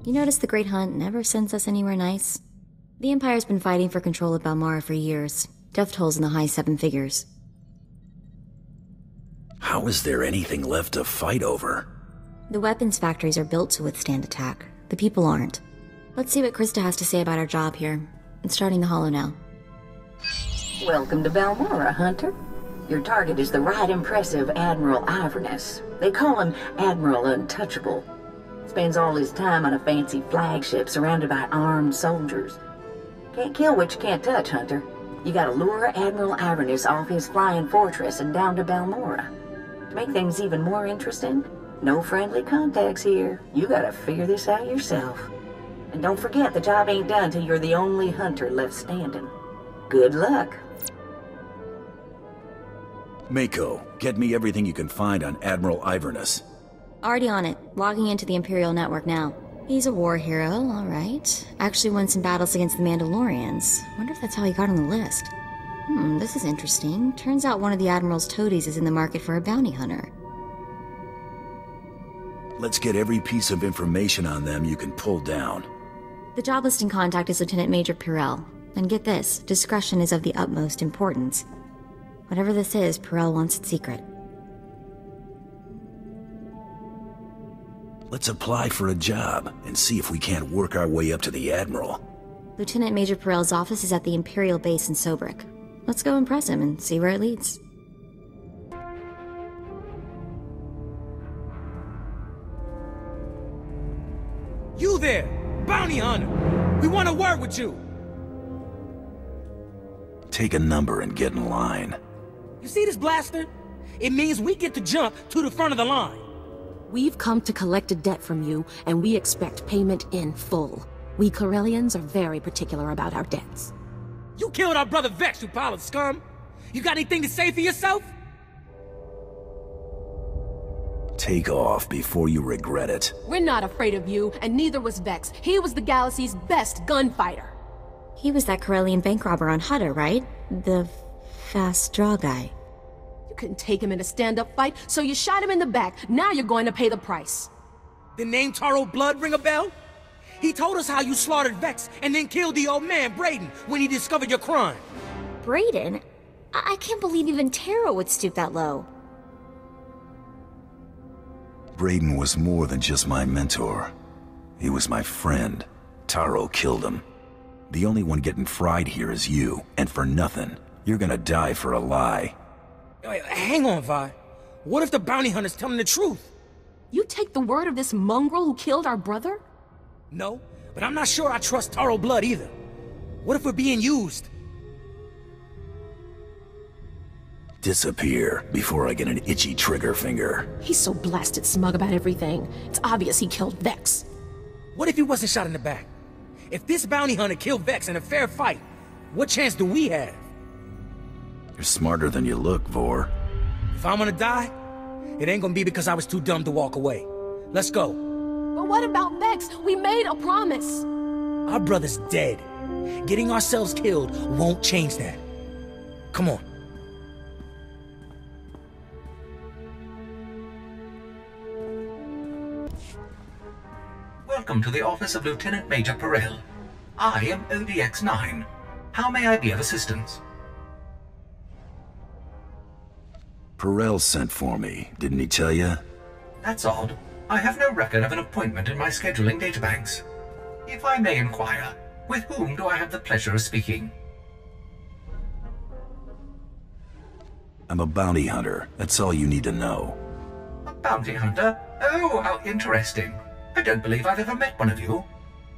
You notice the Great Hunt never sends us anywhere nice? The Empire's been fighting for control of Balmorra for years. Death tolls in the high 7 figures. How is there anything left to fight over? The weapons factories are built to withstand attack. The people aren't. Let's see what Krista has to say about our job here. It's starting the holo now. Welcome to Balmorra, Hunter. Your target is the right impressive Admiral Ivernus. They call him Admiral Untouchable. Spends all his time on a fancy flagship surrounded by armed soldiers. Can't kill what you can't touch, Hunter. You gotta lure Admiral Ivernus off his flying fortress and down to Balmorra. To make things even more interesting, no friendly contacts here. You gotta figure this out yourself. And don't forget, the job ain't done till you're the only hunter left standing. Good luck. Mako, get me everything you can find on Admiral Ivernus. Already on it. Logging into the Imperial network now. He's a war hero, alright. Actually won some battles against the Mandalorians. Wonder if that's how he got on the list. This is interesting. Turns out one of the Admiral's toadies is in the market for a bounty hunter. Let's get every piece of information on them you can pull down. The job listing contact is Lieutenant Major Pirel. And get this, discretion is of the utmost importance. Whatever this is, Pirel wants it secret. Let's apply for a job and see if we can't work our way up to the Admiral. Lieutenant Major Pirel's office is at the Imperial base in Sobrik. Let's go impress him and see where it leads. You there! Bounty hunter! We want to work with you! Take a number and get in line. You see this blaster? It means we get to jump to the front of the line. We've come to collect a debt from you, and we expect payment in full. We Corellians are very particular about our debts. You killed our brother Vex, you pile of scum! You got anything to say for yourself? Take off before you regret it. We're not afraid of you, and neither was Vex. He was the galaxy's best gunfighter. He was that Corellian bank robber on Hutter, right? The fast draw guy. You couldn't take him in a stand-up fight, so you shot him in the back. Now you're going to pay the price. The name Taro Blood ring a bell? He told us how you slaughtered Vex and then killed the old man, Brayden, when he discovered your crime. Brayden? I can't believe even Taro would stoop that low. Brayden was more than just my mentor. He was my friend. Taro killed him. The only one getting fried here is you, and for nothing. You're gonna die for a lie. Wait, hang on, Vi. What if the bounty hunter's telling the truth? You take the word of this mongrel who killed our brother? No, but I'm not sure I trust Taro Blood either. What if we're being used? Disappear before I get an itchy trigger finger. He's so blasted smug about everything. It's obvious he killed Vex. What if he wasn't shot in the back? If this bounty hunter killed Vex in a fair fight, what chance do we have? You're smarter than you look, Vor. If I'm gonna die, it ain't gonna be because I was too dumb to walk away. Let's go. But what about Vex? We made a promise. Our brother's dead. Getting ourselves killed won't change that. Come on. Welcome to the office of Lieutenant Major Pirel. I am ODX-9. How may I be of assistance? Pirel sent for me, didn't he tell you? That's odd. I have no record of an appointment in my scheduling databanks. If I may inquire, with whom do I have the pleasure of speaking? I'm a bounty hunter. That's all you need to know. A bounty hunter? Oh, how interesting. I don't believe I've ever met one of you.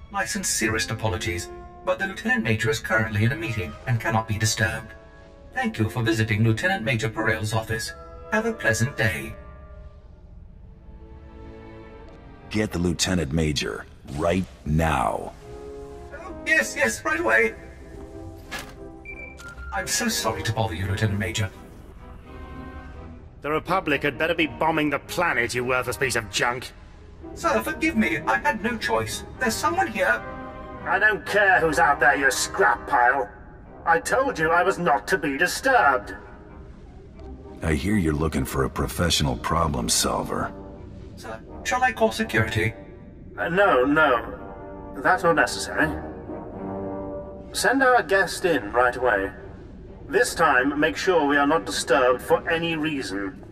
My sincerest apologies, but the Lieutenant Major is currently in a meeting and cannot be disturbed. Thank you for visiting Lieutenant Major Pirel's office. Have a pleasant day. Get the Lieutenant Major, right now. Oh, yes, right away. I'm so sorry to bother you, Lieutenant Major. The Republic had better be bombing the planet, you worthless piece of junk. Sir, forgive me. I had no choice. There's someone here. I don't care who's out there, you scrap pile. I told you I was not to be disturbed. I hear you're looking for a professional problem solver. Sir, shall I call security? No. That's not necessary. Send our guest in right away. This time, make sure we are not disturbed for any reason.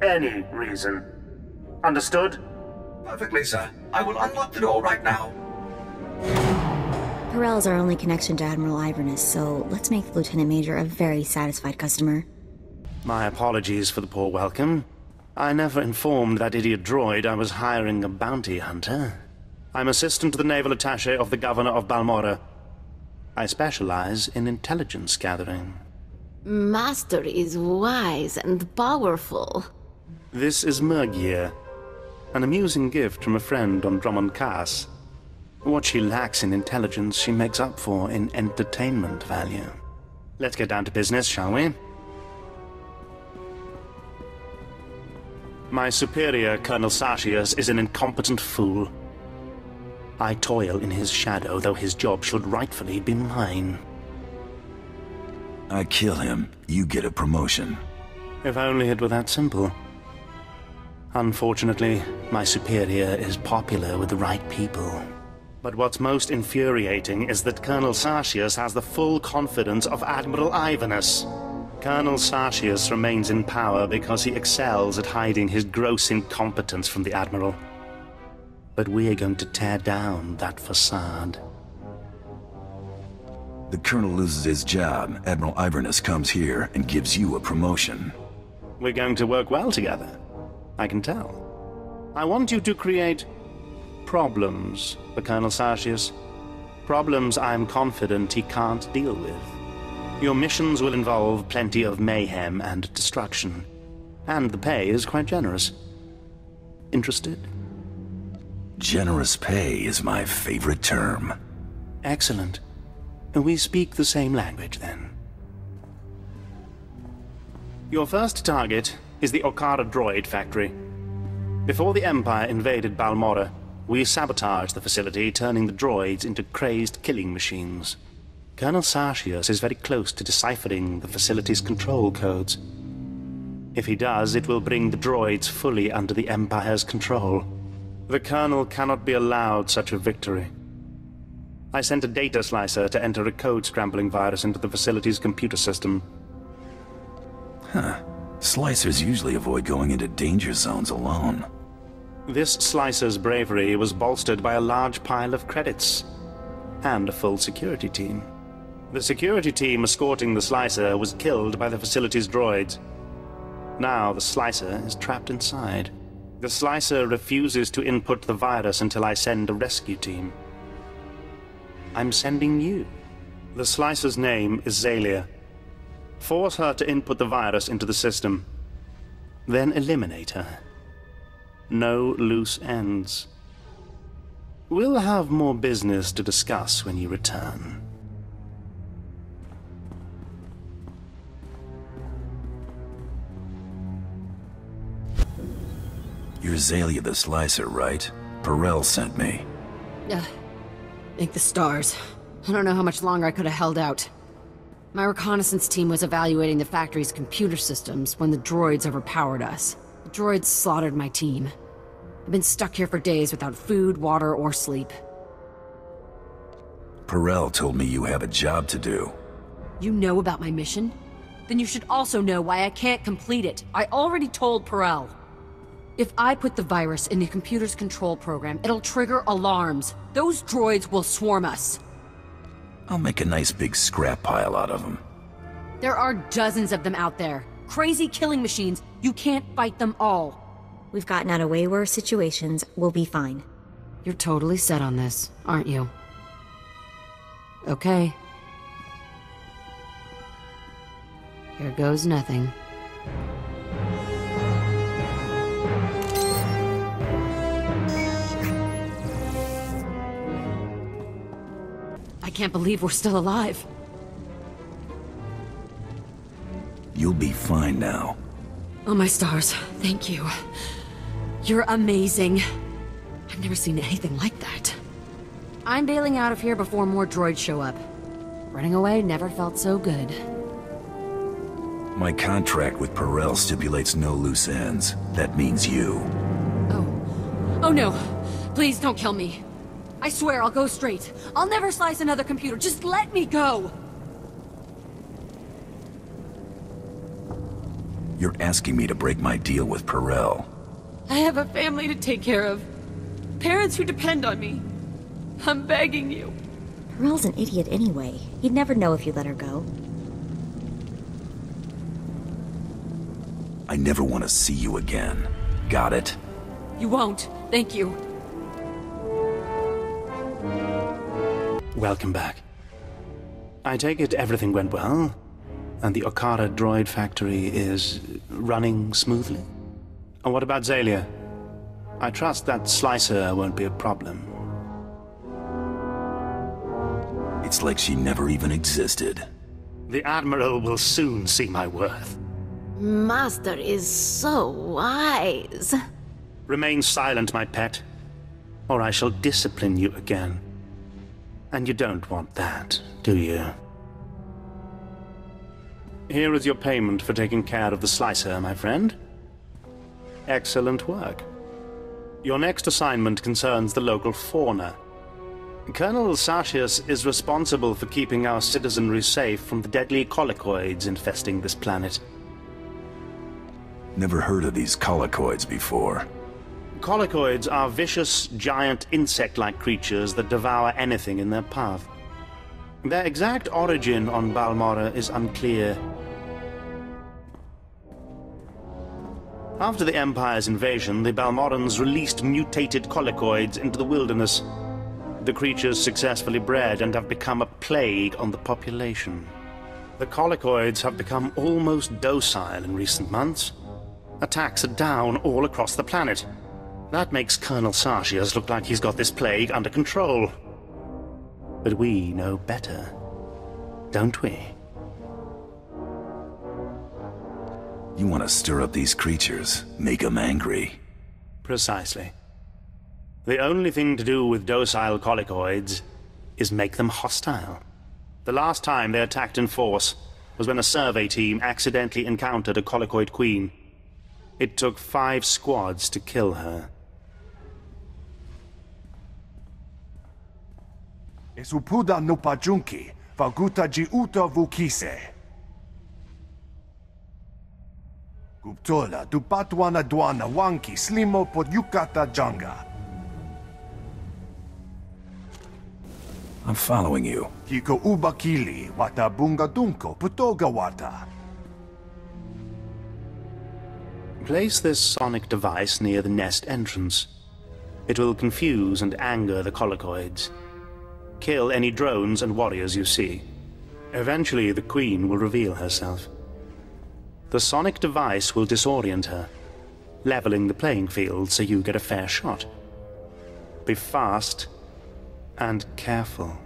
Any reason. Understood? Perfectly, sir. I will unlock the door right now. Perel is our only connection to Admiral Ivernus, so let's make the Lieutenant Major a very satisfied customer. My apologies for the poor welcome. I never informed that idiot droid I was hiring a bounty hunter. I'm assistant to the naval attaché of the Governor of Balmorra. I specialize in intelligence gathering. Master is wise and powerful. This is Mergier, an amusing gift from a friend on Drummond Cass. What she lacks in intelligence, she makes up for in entertainment value. Let's get down to business, shall we? My superior, Colonel Sartius, is an incompetent fool. I toil in his shadow, though his job should rightfully be mine. I kill him, you get a promotion. If only it were that simple. Unfortunately, my superior is popular with the right people. But what's most infuriating is that Colonel Sartius has the full confidence of Admiral Ivernus. Colonel Sartius remains in power because he excels at hiding his gross incompetence from the Admiral. But we are going to tear down that facade. The Colonel loses his job, Admiral Ivernus comes here and gives you a promotion. We're going to work well together. I can tell. I want you to create problems for Colonel Sartius. Problems I'm confident he can't deal with. Your missions will involve plenty of mayhem and destruction. And the pay is quite generous. Interested? Generous pay is my favorite term. Excellent. We speak the same language, then. Your first target is the Okara droid factory. Before the Empire invaded Balmorra, we sabotaged the facility, turning the droids into crazed killing machines. Colonel Sartius is very close to deciphering the facility's control codes. If he does, it will bring the droids fully under the Empire's control. The Colonel cannot be allowed such a victory. I sent a data slicer to enter a code-scrambling virus into the facility's computer system. Huh. Slicers usually avoid going into danger zones alone. This slicer's bravery was bolstered by a large pile of credits. And a full security team. The security team escorting the slicer was killed by the facility's droids. Now the slicer is trapped inside. The slicer refuses to input the virus until I send a rescue team. I'm sending you. The slicer's name is Zalia. Force her to input the virus into the system. Then eliminate her. No loose ends. We'll have more business to discuss when you return. You're Zalia the Slicer, right? Perel sent me. Thank the stars. I don't know how much longer I could have held out. My reconnaissance team was evaluating the factory's computer systems when the droids overpowered us. The droids slaughtered my team. I've been stuck here for days without food, water, or sleep. Perel told me you have a job to do. You know about my mission? Then you should also know why I can't complete it. I already told Perel. If I put the virus in the computer's control program, it'll trigger alarms. Those droids will swarm us. I'll make a nice big scrap pile out of them. There are dozens of them out there. Crazy killing machines. You can't fight them all. We've gotten out of way worse situations. We'll be fine. You're totally set on this, aren't you? Okay. Here goes nothing. I can't believe we're still alive. You'll be fine now. Oh my stars, thank you. You're amazing. I've never seen anything like that. I'm bailing out of here before more droids show up. Running away never felt so good. My contract with Perel stipulates no loose ends. That means you. Oh no. Please don't kill me. I swear I'll go straight. I'll never slice another computer. Just let me go! You're asking me to break my deal with Perel. I have a family to take care of. Parents who depend on me. I'm begging you. Perel's an idiot anyway. He'd never know if you let her go. I never want to see you again. Got it? You won't. Thank you. Welcome back. I take it everything went well, and the Okara droid factory is running smoothly? And what about Zalia? I trust that Slicer won't be a problem. It's like she never even existed. The Admiral will soon see my worth. Master is so wise. Remain silent, my pet, or I shall discipline you again. And you don't want that, do you? Here is your payment for taking care of the Slicer, my friend. Excellent work. Your next assignment concerns the local fauna. Colonel Sartius is responsible for keeping our citizenry safe from the deadly colicoids infesting this planet. Never heard of these colicoids before. Colicoids are vicious, giant insect-like creatures that devour anything in their path. Their exact origin on Balmorra is unclear. After the Empire's invasion, the Balmorrans released mutated colicoids into the wilderness. The creatures successfully bred and have become a plague on the population. The colicoids have become almost docile in recent months. Attacks are down all across the planet. That makes Colonel Sartius look like he's got this plague under control. But we know better, don't we? You want to stir up these creatures, make them angry. Precisely. The only thing to do with docile colicoids is make them hostile. The last time they attacked in force was when a survey team accidentally encountered a colicoid queen. It took 5 squads to kill her. Esupuda no pajunki, vaguta ji uta vukise. Guptola dupatwana dwana wanki slimo pod yukata janga. I'm following you. Kiko ubakili wata bunga dunko putoga wata. Place this sonic device near the nest entrance. It will confuse and anger the colicoids. Kill any drones and warriors you see. Eventually, the Queen will reveal herself. The sonic device will disorient her, leveling the playing field so you get a fair shot. Be fast and careful.